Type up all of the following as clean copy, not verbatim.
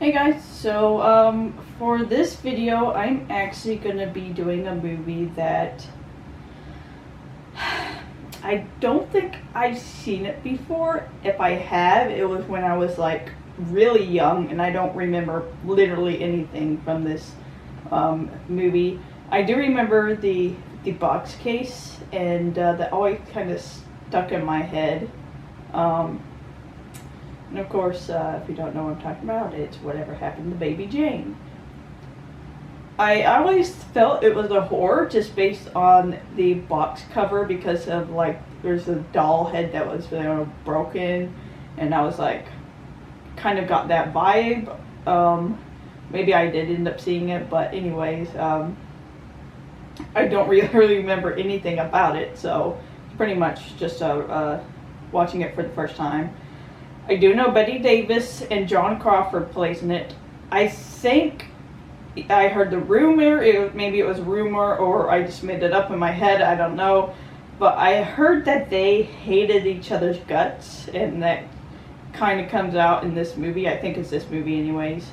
Hey guys, so for this video I'm actually gonna be doing a movie that I don't think I've seen it before. If I have, it was when I was like really young and I don't remember literally anything from this movie. I do remember the box case, and that always kind of stuck in my head. And of course, if you don't know what I'm talking about, it's Whatever Happened to Baby Jane. I always felt it was a horror just based on the box cover because of like there's a doll head that was broken, and I was like kind of got that vibe. Maybe I did end up seeing it, but anyways, I don't really remember anything about it, so it's pretty much just watching it for the first time. I do know Betty Davis and John Crawford plays in it. I think I heard the rumor, maybe it was a rumor or I just made it up in my head, I don't know. But I heard that they hated each other's guts, and that kind of comes out in this movie. I think it's this movie anyways.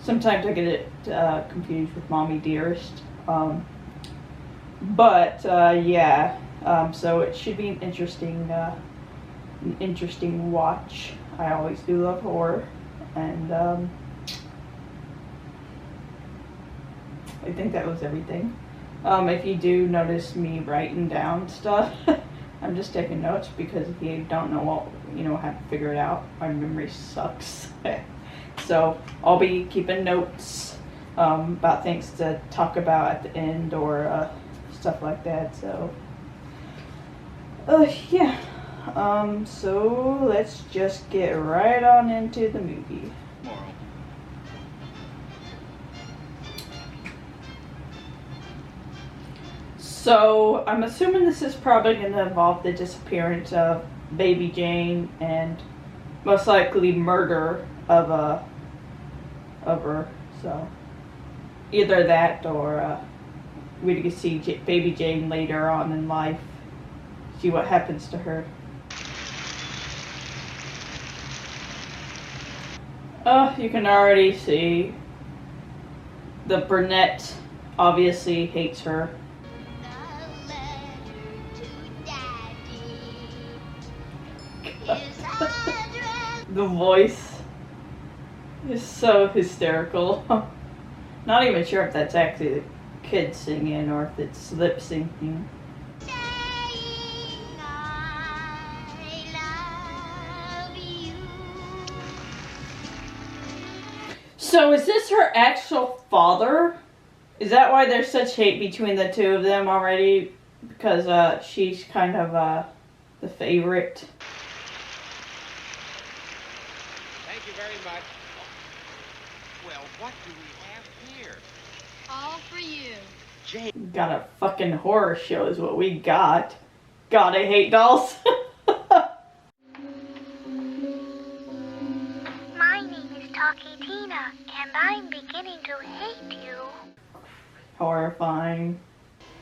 Sometimes I get it confused with Mommy Dearest. Yeah, so it should be an interesting watch. I always do love horror, and I think that was everything. If you do notice me writing down stuff, I'm just taking notes because if you don't know what, have to figure it out. My memory sucks. So I'll be keeping notes about things to talk about at the end or stuff like that. So yeah. So let's just get right on into the movie. So I'm assuming this is probably going to involve the disappearance of Baby Jane and most likely murder of her. So either that or we can see Baby Jane later on in life. See what happens to her. You can already see the brunette obviously hates her. The voice is so hysterical. Not even sure if that's actually the kid singing or if it's lip syncing. So is this her actual father? Is that why there's such hate between the two of them already? Because she's kind of the favorite. Thank you very much. Well, what do we have here? All for you. Jane. Got a fucking horror show is what we got. God, I hate dolls. My name is Talkie Tina, and I'm beginning to hate you. Horrifying.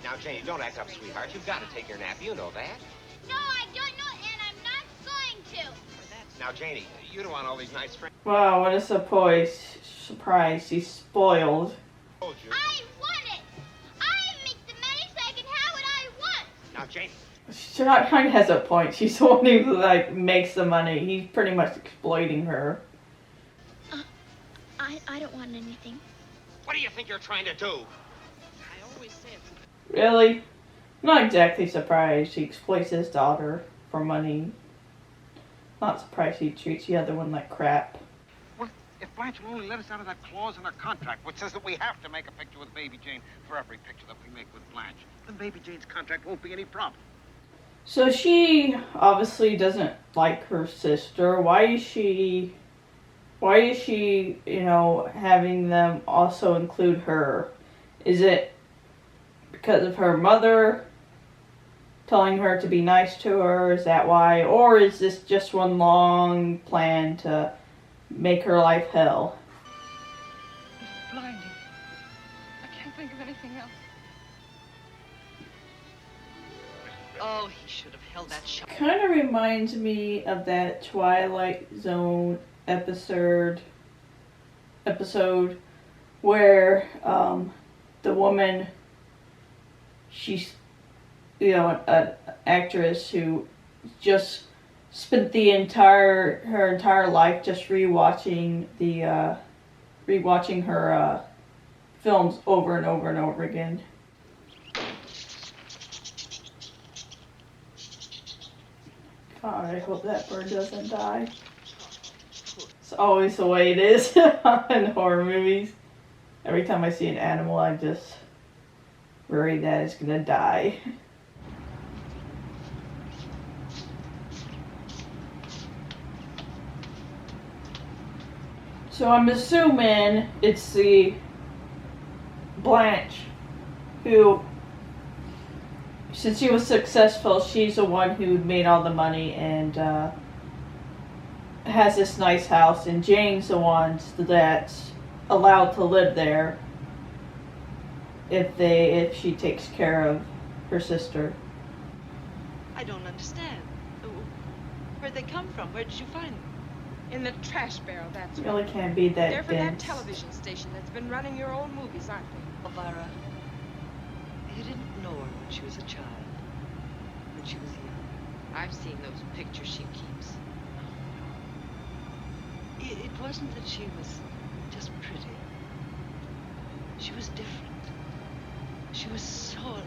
Now, Jane, don't act up, sweetheart. You've got to take your nap. You know that. No, I don't know, and I'm not going to. Now, Janie, you don't want all these nice friends. Wow, what a surprise. She's spoiled. Told you. I want it. I make the money so I can have what I want. Now, Janie. She kind of has a point. She's the one who like makes the money. He's pretty much exploiting her. I don't want anything. What do you think you're trying to do? I always say it's... Really? Not exactly surprised. He exploits his daughter for money. Not surprised he treats the other one like crap. Well, if Blanche will only let us out of that clause in our contract, which says that we have to make a picture with Baby Jane for every picture that we make with Blanche, then Baby Jane's contract won't be any problem. So she obviously doesn't like her sister. Why is she, having them also include her? Is it because of her mother telling her to be nice to her? Is that why? Or is this just one long plan to make her life hell? It's blinding. I can't think of anything else. Oh, he should have held that shot. Kind of reminds me of that Twilight Zone episode episode where the woman, she's, you know, an actress who just spent her entire life just rewatching her films over and over and over again. God, I hope that bird doesn't die. It's always the way it is in horror movies. Every time I see an animal, I just worry that it's gonna die. So I'm assuming it's the Blanche who, since she was successful, she's the one who made all the money and has this nice house, and Jane's the one that's allowed to live there if she takes care of her sister. I don't understand. Where'd they come from? Where did you find them? In the trash barrel, that's It right. really can't be that They're from that dense. television station that's been running your old movies, aren't they? Elvira, you didn't know her when she was a child, when she was young. I've seen those pictures she keeps. It wasn't that she was just pretty. She was different. She was so alive.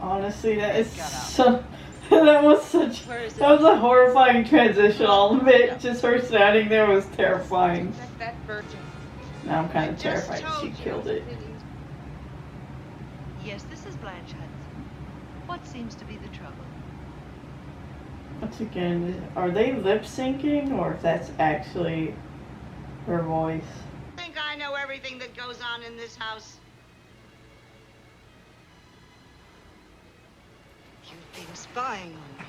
Honestly, that is so. That was such. Where is it? That was a horrifying transition. All of it, just her standing there, was terrifying. That virgin. Now I'm kind I of just terrified that she told you. killed it. Yes, this is Blanche Hudson. What seems to be the trouble? Once again, are they lip syncing or if that's actually her voice? I think I know everything that goes on in this house. You've been spying on me.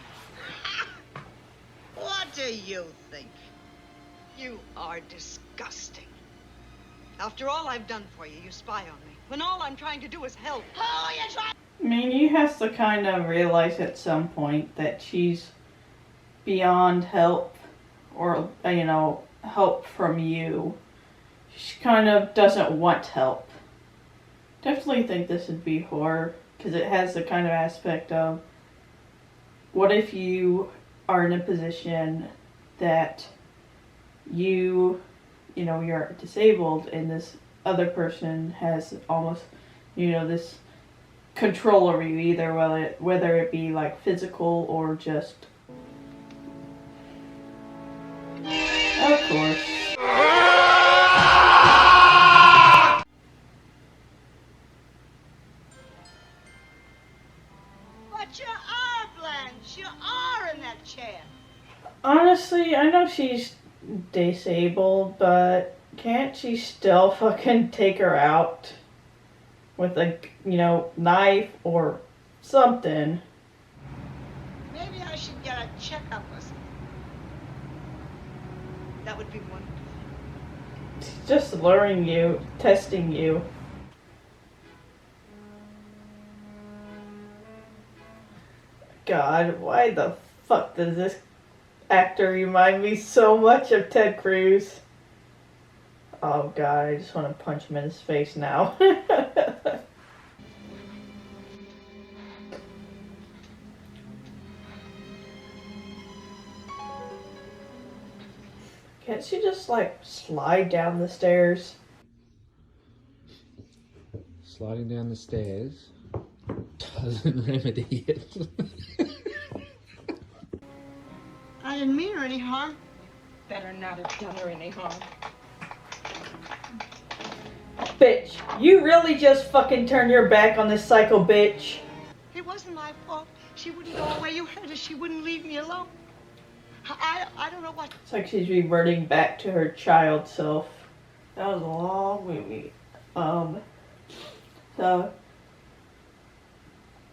What do you think? You are disgusting. After all I've done for you, you spy on me. When all I'm trying to do is help. Oh, you try. I mean, you have to kind of realize at some point that she's beyond help or, you know, help from you. She kind of doesn't want help. Definitely think this would be horror because it has the kind of aspect of what if you are in a position that you know, you're disabled and this other person has almost, you know, this control over you, either whether it be like physical or just, of course. But you are, Blanche. You are in that chair. Honestly, I know she's disabled, but can't she still fucking take her out with a, you know, knife or something? Maybe I should get a checkup or something. That would be wonderful. She's just luring you, testing you. God, why the fuck does this actor remind me so much of Ted Cruz? Oh God, I just want to punch him in his face now. Can't she just like slide down the stairs? Sliding down the stairs doesn't remedy it. I didn't mean her any harm. Better not have done her any harm. Bitch, you really just fucking turned your back on this psycho bitch. It wasn't my fault. She wouldn't go away. You had her. She wouldn't leave me alone. I don't know what. It's like she's reverting back to her child self. That was a long movie. So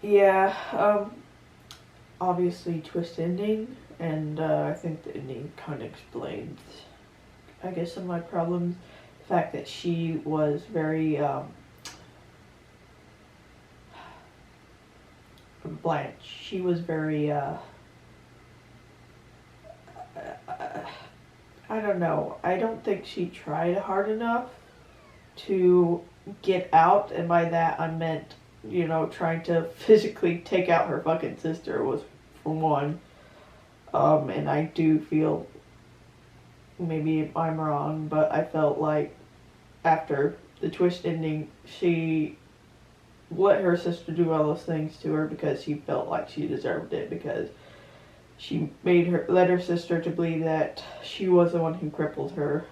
yeah, obviously twist ending, and I think the ending kind of explains, I guess, some of my problems. The fact that she was very Blanche. She was very, I don't know. I don't think she tried hard enough to get out, and by that I meant, you know, trying to physically take out her fucking sister was for one. And I do feel, maybe I'm wrong, but I felt like after the twist ending, she let her sister do all those things to her because she felt like she deserved it, because she let her sister to believe that she was the one who crippled her.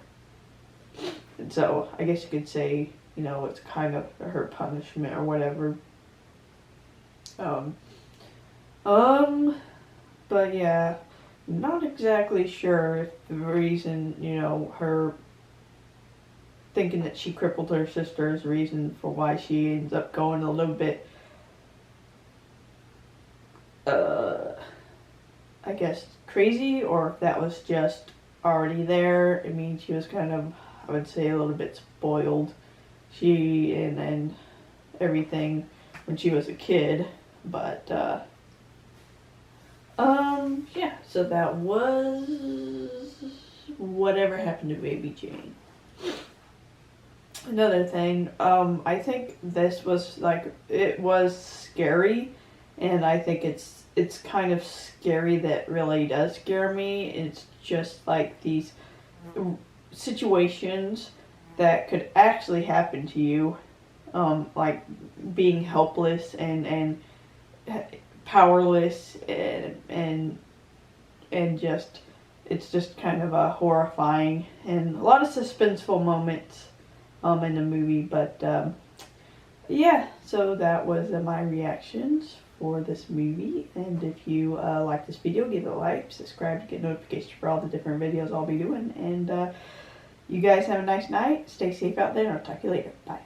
And so I guess you could say, you know, it's kind of her punishment or whatever. But yeah, not exactly sure if the reason, you know, her thinking that she crippled her sister is the reason for why she ends up going a little bit, I guess, crazy, or if that was just already there. I mean, she was kind of, I would say, a little bit spoiled. She and everything when she was a kid, but yeah, so that was whatever happened to Baby Jane. Another thing, I think this was like, it was scary, and I think it's kind of scary that really does scare me. It's just like these situations that could actually happen to you, like being helpless and powerless, and just, it's just kind of a horrifying, and a lot of suspenseful moments in the movie. But yeah, so that was my reactions for this movie. And if you like this video, give it a like, subscribe to get notifications for all the different videos I'll be doing. And you guys have a nice night, stay safe out there, and I'll talk to you later. Bye.